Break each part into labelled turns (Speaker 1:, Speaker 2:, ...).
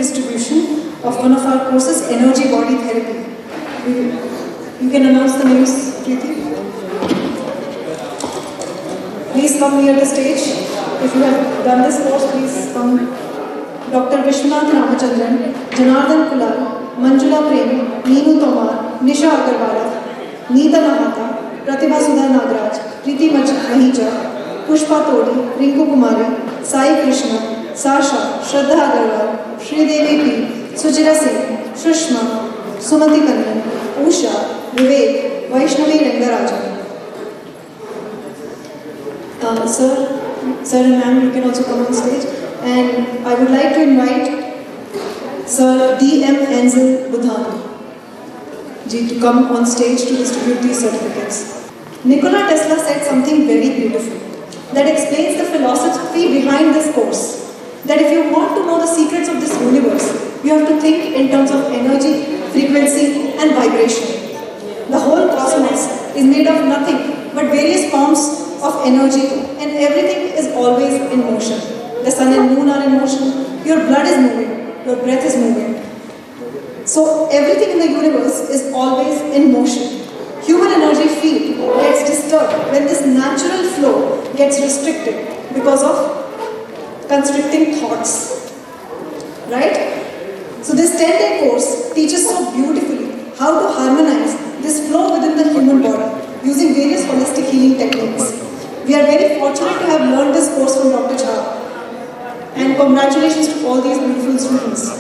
Speaker 1: distribution of one of our courses, Energy Body Therapy. You can announce the names, Preeti. Please come near the stage. If you have done this course, please come. Dr. Vishwanath Ramachandran, Janardhan Kulal, Manjula Prem, Neenu Tomar, Nisha Agarwala, Neeta Nahata, Pratibha Sudha Nagraj, Preeti Mahija, Pushpa Todi, Rinku Kumari, Sai Krishna, Sasha, Shraddha Agarwal, Sridevi P, Suchira Singh, Shushma, Sumati Kannan, Usha, Vivek, Vaishnavi Rangarajan. Sir and ma'am, you can also come on stage. And I would like to invite Sir D.M. Ansel Budhan ji to come on stage to distribute these certificates. Nikola Tesla said something very beautiful that explains the philosophy behind this course. That if you want to know the secrets of this universe, you have to think in terms of energy, frequency and vibration. The whole cosmos is made of nothing but various forms of energy, and everything is always in motion. The sun and moon are in motion, your blood is moving, your breath is moving. So everything in the universe is always in motion. Human energy field gets disturbed when this natural flow gets restricted because of constricting thoughts. Right? So this 10-day course teaches so beautifully how to harmonize this flow within the human body using various holistic healing techniques. We are very fortunate to have learned this course from Dr. Jha. And congratulations to all these beautiful students.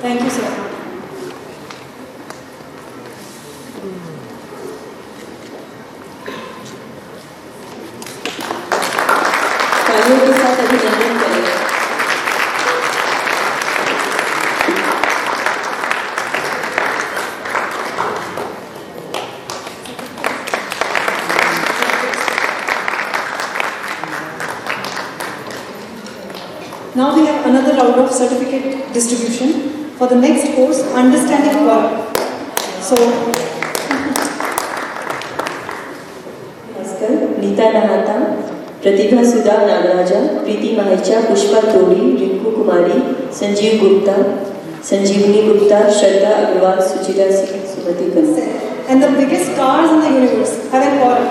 Speaker 1: Thank you, sir.
Speaker 2: तालियों के साथ अभिनंदन करें।
Speaker 1: Now we have another round of certificate distribution for the next course, Understanding Aura. So,
Speaker 2: Nita नहाता, प्रतिभा सुधा नागराजा, प्रीति माहिचा, पुष्पा तोड़ी, रिंकू कुमारी, संजीव गुप्ता, संजीवनी गुप्ता, श्रद्धा अग्रवाल, सुचिरा सिंह, सुमति कन्या.
Speaker 1: And the biggest stars in the universe have an aura.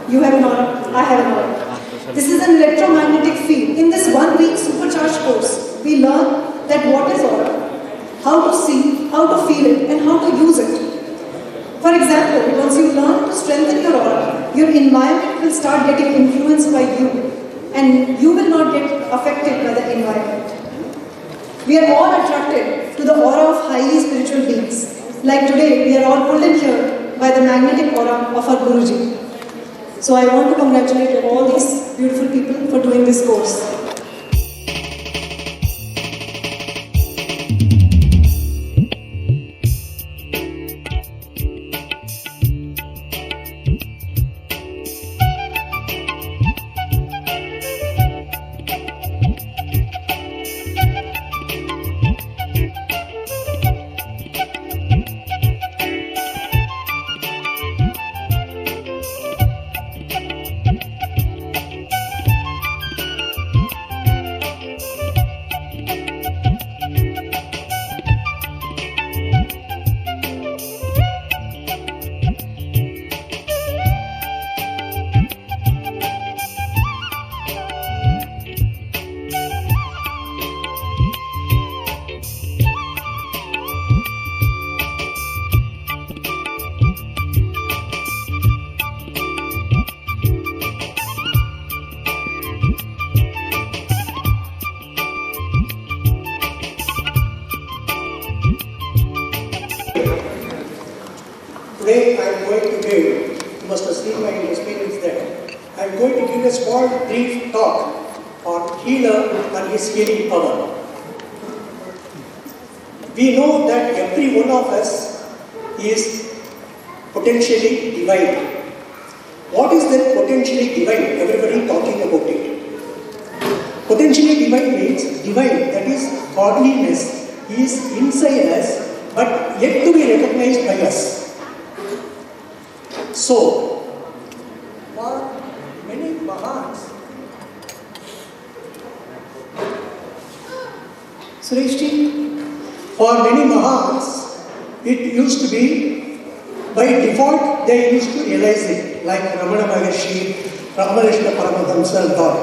Speaker 1: You have an aura, I have an aura. This is an electromagnetic field. In this 1 week supercharged course, we learn that what is aura, how to see, how to feel it, and how to use it. For example, once you learn to strengthen your aura, your environment will start getting influenced by you, and you will not get affected by the environment. We are all attracted to the aura of highly spiritual beings. Like today, we are all pulled in here by the magnetic aura of our Guruji. So I want to congratulate all these beautiful people for doing this course.
Speaker 3: today, you must have seen my experience there. I am going to give a small brief talk on healer and his healing power. We know that every one of us is potentially divine. What is that potentially divine? Everybody talking about it. Potentially divine means divine, that is godliness, is inside us but yet to be recognized by us. So, for many Mahans, for many Mahans, it used to be, by default, they used to realize it, like Ramana Maharshi, Ramarishna Paramahamsa and all.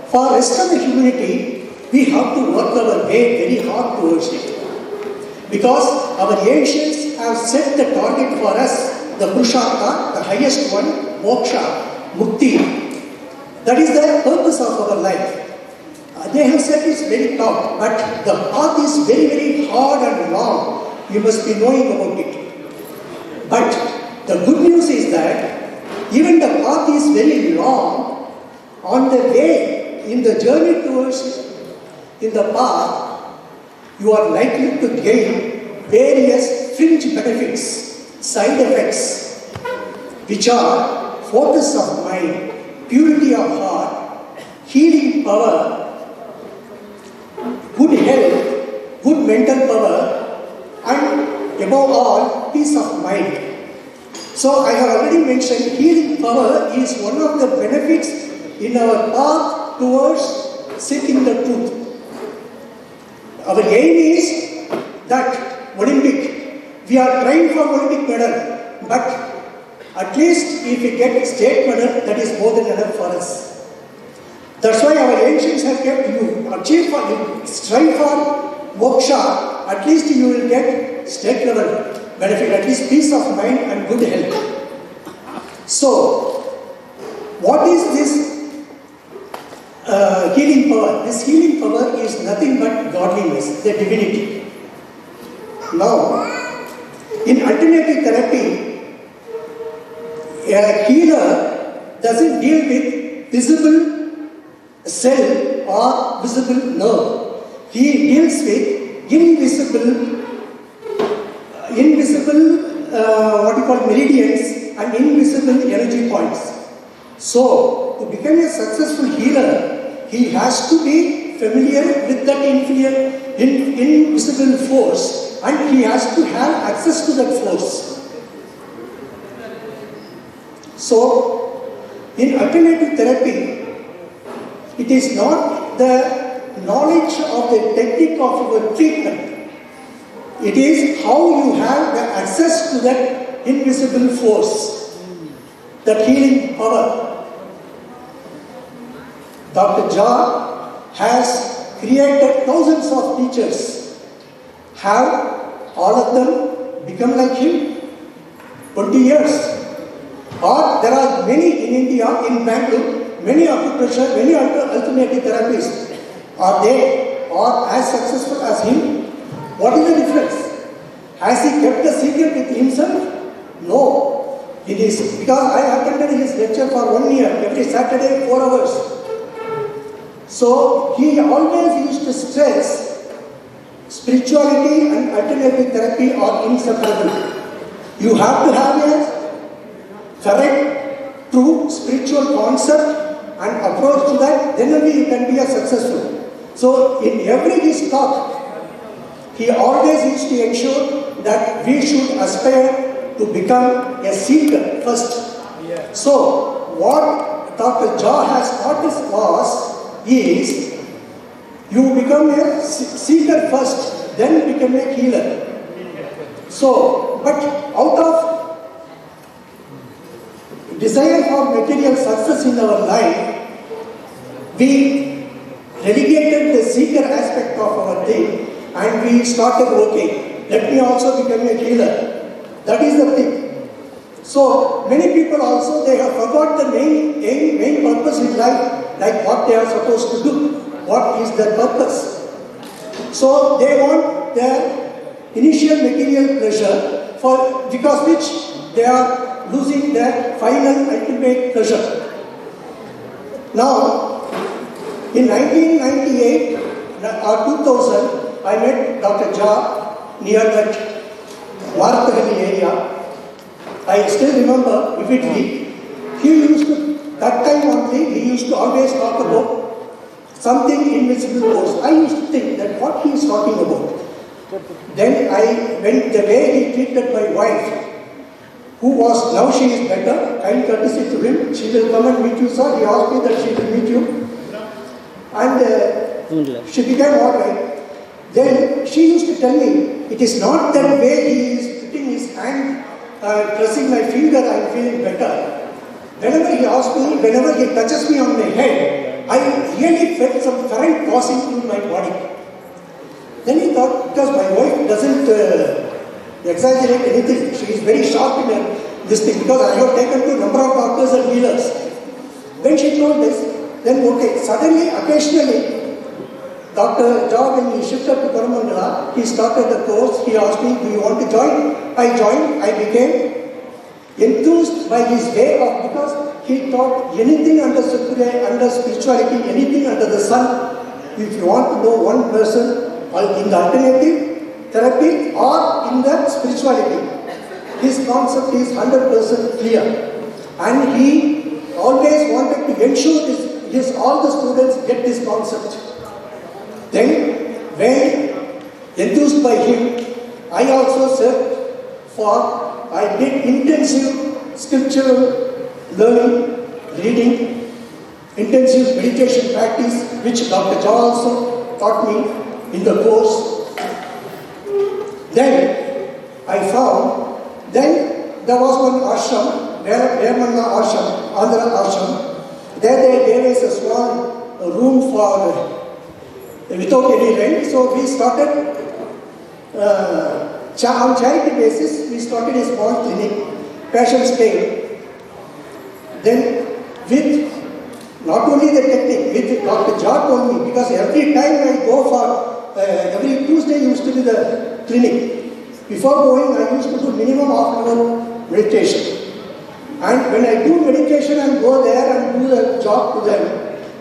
Speaker 3: For rest of the humanity, we have to work our way very hard towards it. Because our ancients have set the target for us, the Purushartha, the highest one, Moksha, Mukti. That is the purpose of our life. They have set it very top, but the path is very, very hard and long. You must be knowing about it. But the good news is that even the path is very long. On the way, in the journey towards in the path, you are likely to gain various fringe benefits, side effects, which are focus of mind, purity of heart, healing power, good health, good mental power, and above all, peace of mind. So I have already mentioned healing power is one of the benefits in our path towards seeking the truth. Our aim is that Olympic, we are trying for Olympic medal, but at least if we get state medal, that is more than enough for us. That's why our ancients have kept you achieve for you, strive for moksha, at least you will get state level benefit, at least peace of mind and good health. So, what is this healing power? This healing power is nothing but godliness, the divinity. Now, in alternative therapy, a healer doesn't deal with visible cell or visible nerve. He deals with invisible meridians and invisible energy points. So, to become a successful healer, he has to be familiar with that invisible force, and he has to have access to that force. So, in alternative therapy, it is not the knowledge of the technique of your treatment. It is how you have the access to that invisible force, that healing power. Dr. Jha has created thousands of teachers. Have all of them become like him? 20 years. Or there are many in India, in Bangalore, many acupressure, many alternative therapists. Are they or as successful as him? What is the difference? Has he kept the secret with himself? No. It is because I attended his lecture for 1 year, every Saturday, 4 hours. So, he always used to stress spirituality and alternative therapy are inseparable. You have to have a correct, true spiritual concept and approach to that, then only you can be a successful. So, in every his talk, he always used to ensure that we should aspire to become a seeker first. So, what Dr. Jha has taught us is you become a seeker first, then become a healer. So, but out of desire for material success in our life, we relegated the seeker aspect of our thing and we started working. Let me also become a healer. That is the thing. So, many people also, they have forgot the main purpose in life, like what they are supposed to do, what is their purpose. So, they want their initial material pleasure, for because which they are losing their final ultimate pleasure. Now, in 1998 or 2000, I met Dr. Jha near that Vartagani area. I still remember vividly. He used to, that time only, he used to always talk about something invisible force. I used to think that what he is talking about. Then when the way he treated my wife, who was, now she is better, kind courtesy to him, she will come and meet you, sir. He asked me that she will meet you. And she became alright. Then she used to tell me, it is not that way he is putting his hand, pressing my finger, I am feeling better. Whenever he asks me, whenever he touches me on my head, I really felt some current passing through my body. Then he thought, because my wife doesn't exaggerate anything, she is very sharp in this thing, because I have taken to a number of doctors and healers. When she told this, then okay, suddenly, occasionally, Dr. Jha, when he shifted to Karamangala, he started the course, he asked me, do you want to join? I joined, I became enthused by his way of, because he taught anything under spirituality, anything under the sun. If you want to know one person, in the alternative therapy or in the spirituality, his concept is 100% clear. And he always wanted to ensure all the students get this concept. Then, when enthused by him, I also said I did intensive scriptural learning, reading, intensive meditation practice, which Dr. Jha also taught me in the course. Then I found, then there was one ashram, Vemana ashram, Andhra ashram. There they gave us a small room for without any rent. So we started on charity basis. We started a small clinic, patients came. Then with not only the technique, with Dr. Jha told me, because every time I go for, every Tuesday used to be the clinic. Before going, I used to do minimum half-an-hour meditation. And when I do meditation and go there and do the job to them,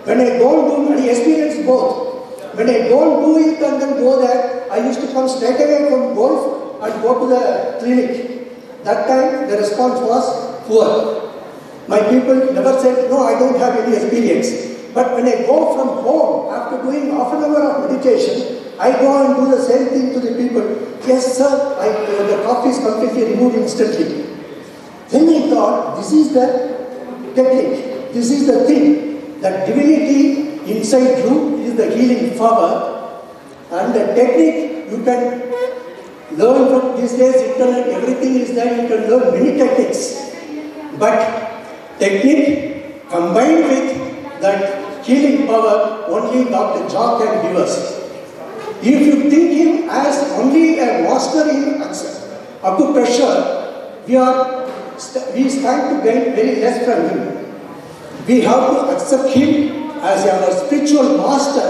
Speaker 3: when I don't do, I experience both. When I don't do it and then go there, I used to come straight away from golf and go to the clinic. That time, the response was poor. My people never said, no, I don't have any experience. But when I go from home, after doing half an hour of meditation, I go and do the same thing to the people. Yes, sir, the cough is completely removed instantly. Then I thought, this is the technique. This is the thing. That divinity inside you is the healing power. And the technique you can learn from these days, internet, everything is there. You can learn many techniques. But technique combined with that healing power, only Dr. Jha can give us. If you think him as only a master in acupressure, we stand to gain very less from him. We have to accept him as our spiritual master,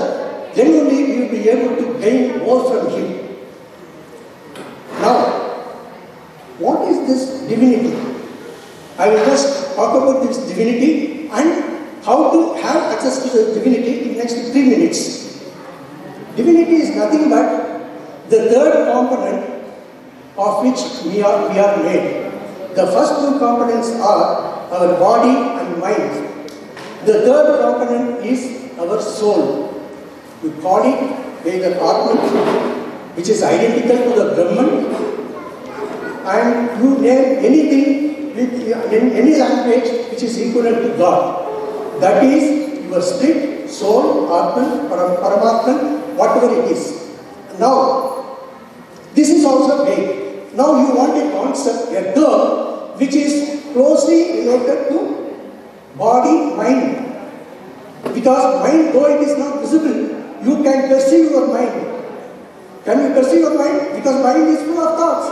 Speaker 3: then only we will be able to gain more from him. Now, what is this divinity? I will just talk about this divinity and how to have access to the divinity in the next 3 minutes. Divinity is nothing but the third component of which we are made. The first two components are our body and mind. The third component is our soul. We call it the Atman, which is identical to the Brahman. And you name anything in any language which is equivalent to God. That is your spirit, soul, Atman, Paramatman, whatever it is. Now, this is also vague. Now you want a concept, a term, which is closely related to body, mind. Because mind, though it is not visible, you can perceive your mind. Can you perceive your mind? Because mind is full of thoughts.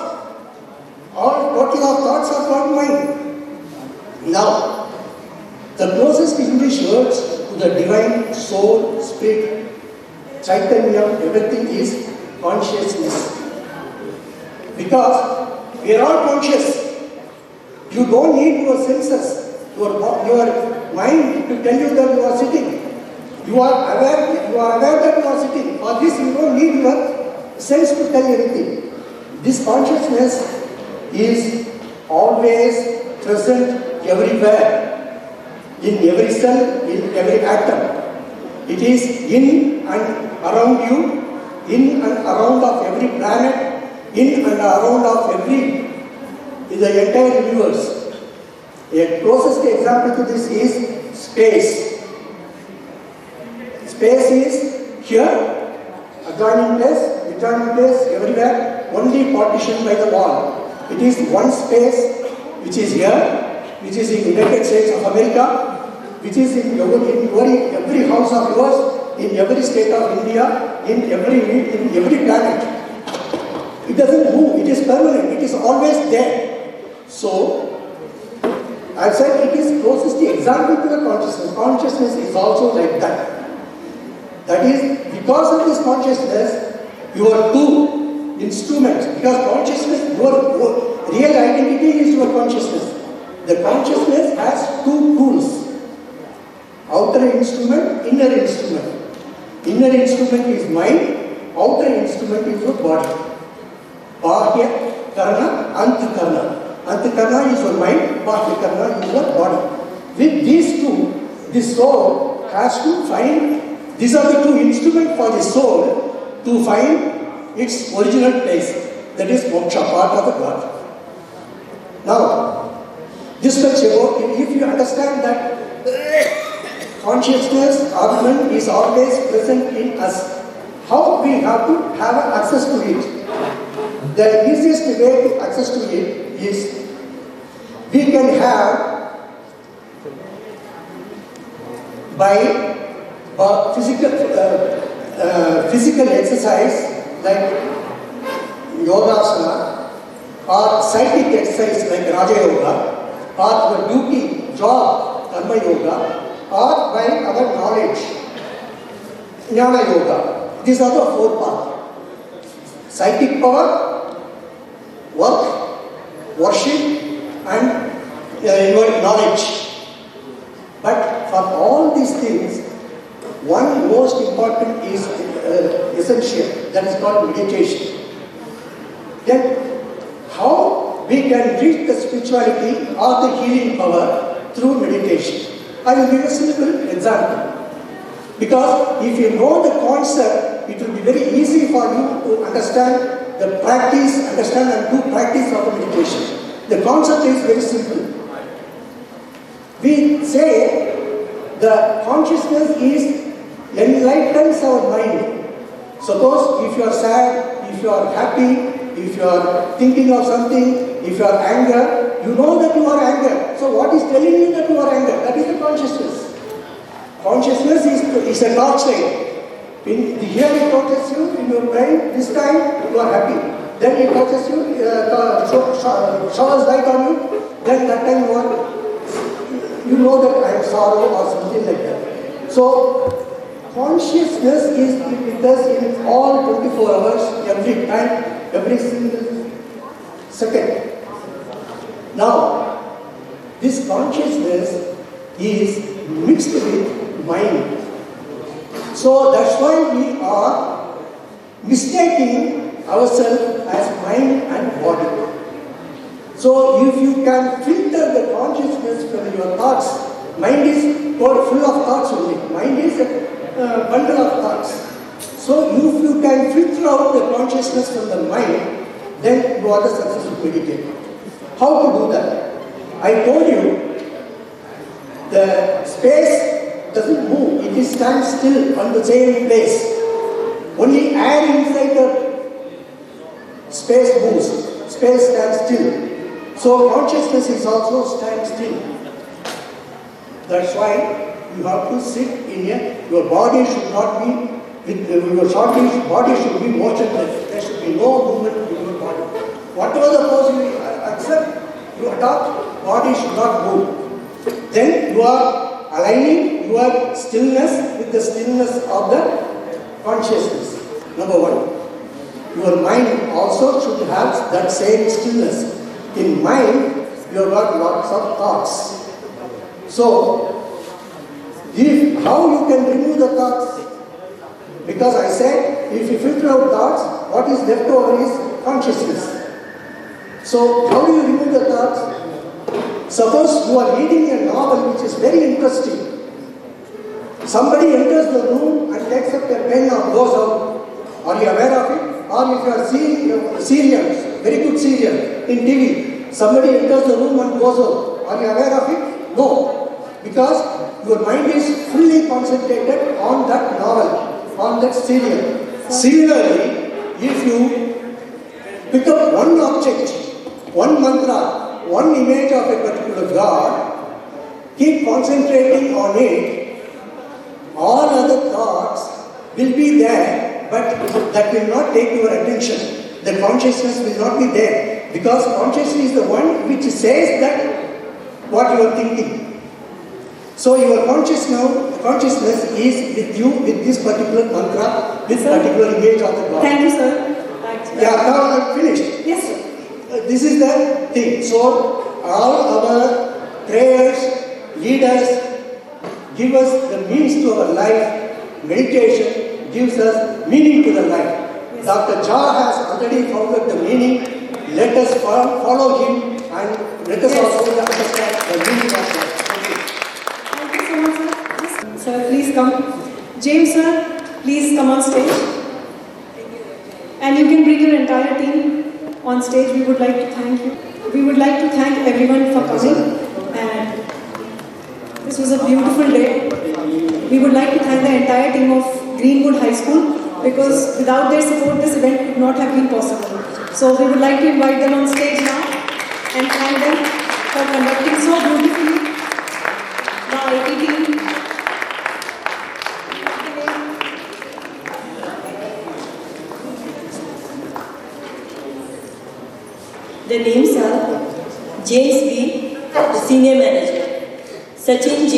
Speaker 3: All total of thoughts are called mind. Now, the closest English words to the divine soul, spirit, Chaitanya, everything is consciousness. Because we are all conscious. You don't need your senses, your mind to tell you that you are sitting. You are aware that you are sitting. For this, you don't need your sense to tell anything. This consciousness is always present everywhere, in every cell, in every atom. It is in and around you, in and around of every planet, in and around of the entire universe. A closest example to this is space. Space is here, adjoining place, everywhere, only partitioned by the wall. It is one space which is here, which is in the United States of America, which is in every house of yours, in every state of India, in every planet. It doesn't move, it is permanent, it is always there. So, I said it is closest example to the consciousness. Consciousness is also like that. That is, because of this consciousness, you are two instruments. Because consciousness, your real identity is your consciousness. The consciousness has two tools. Outer instrument, inner instrument. Inner instrument is mind, outer instrument is your body. Bahya karna, antkarna. Antkarna is your mind, bahya karna is your body. With these two, the soul has to find, these are the two instruments for the soul to find its original place. That is moksha, part of the God. Now, this much about, if you understand that consciousness argument is always present in us, how we have to have access to it? The easiest way to access to it is we can have by physical exercise like yogasana or psychic exercise like Raja Yoga or the duty, job, karma yoga or by our knowledge, jnana yoga. These are the four paths. Psychic power, work, worship and your knowledge. But for all these things, one most important is essential, that is called meditation. Then how we can reach the spirituality or the healing power through meditation. I will give a simple example. Because if you know the concept, it will be very easy for you to understand the practice, understand and do practice of the meditation. The concept is very simple. We say the consciousness is enlightens our mind. Suppose if you are sad, if you are happy, if you are thinking of something, if you are anger, you know that you are anger. So what is telling you that you are anger? That is the consciousness. Consciousness is a torchlight. Here it touches you in your brain, this time you are happy. Then it touches you, showers light on you, then that time you know that I am sorrow or something like that. So consciousness is with us in all 24 hours, every time, every single second. Now, this consciousness is mixed with mind. So that's why we are mistaking ourselves as mind and body. So if you can filter the consciousness from your thoughts, mind is full of thoughts only. Mind is a bundle of thoughts. So if you can filter out the consciousness from the mind, then you are the successful meditator. How to do that? I told you, the space doesn't move, it stands still on the same place. Only air inside the space moves, space stands still. So consciousness is also stand still. That's why you have to sit in your body should not be, your body should be motionless. There should be no movement in your body. Whatever the pose you accept, you adopt, body should not move. Then you are aligning your stillness with the stillness of the consciousness. Number one. Your mind also should have that same stillness. In mind, you have got lots of thoughts. So, how you can remove the thoughts? Because I said, if you filter out thoughts, what is left over is consciousness. So, how do you remove the thoughts? Suppose you are reading a novel which is very interesting. Somebody enters the room and takes up a pen or goes out. Are you aware of it? Or if you are seeing serials, very good serial in TV, somebody enters the room and goes out. Are you aware of it? No. Because your mind is fully concentrated on that novel, on that serial. Similarly, if you pick up one object, one mantra, one image of a particular God, keep concentrating on it, all other thoughts will be there, but that will not take your attention. The consciousness will not be there, because consciousness is the one which says that what you are thinking. So your consciousness is with you with this particular mantra, with particular image of the God.
Speaker 1: Thank you, sir.
Speaker 3: Yeah, now I am finished.
Speaker 1: Yes, sir.
Speaker 3: This is the thing. So all our prayers, leaders, give us the means to our life. Meditation gives us meaning to the life. Yes. Dr. Jha has already found out the meaning. Let us follow him and let us also understand the meaning of life.
Speaker 1: Thank you so much, sir. Yes. Sir, please come. James, sir, please come on stage. And you can bring your entire team on stage. We would like to thank you. We would like to thank everyone for coming. And this was a beautiful day. We would like to thank the entire team of Greenwood High School, because without their support this event could not have been possible. So we would like to invite them on stage now and thank them for conducting so beautifully. The IT team.
Speaker 2: The names are James B, Senior Manager, Sachin J,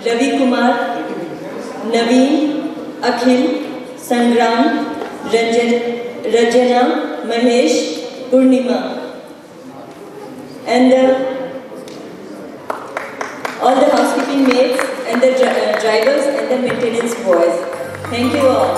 Speaker 2: Ravi Kumar, Naveen, Akhil, Sangram, Rajana, Mahesh, Purnima, and all the housekeeping maids and the drivers and the maintenance boys. Thank you all.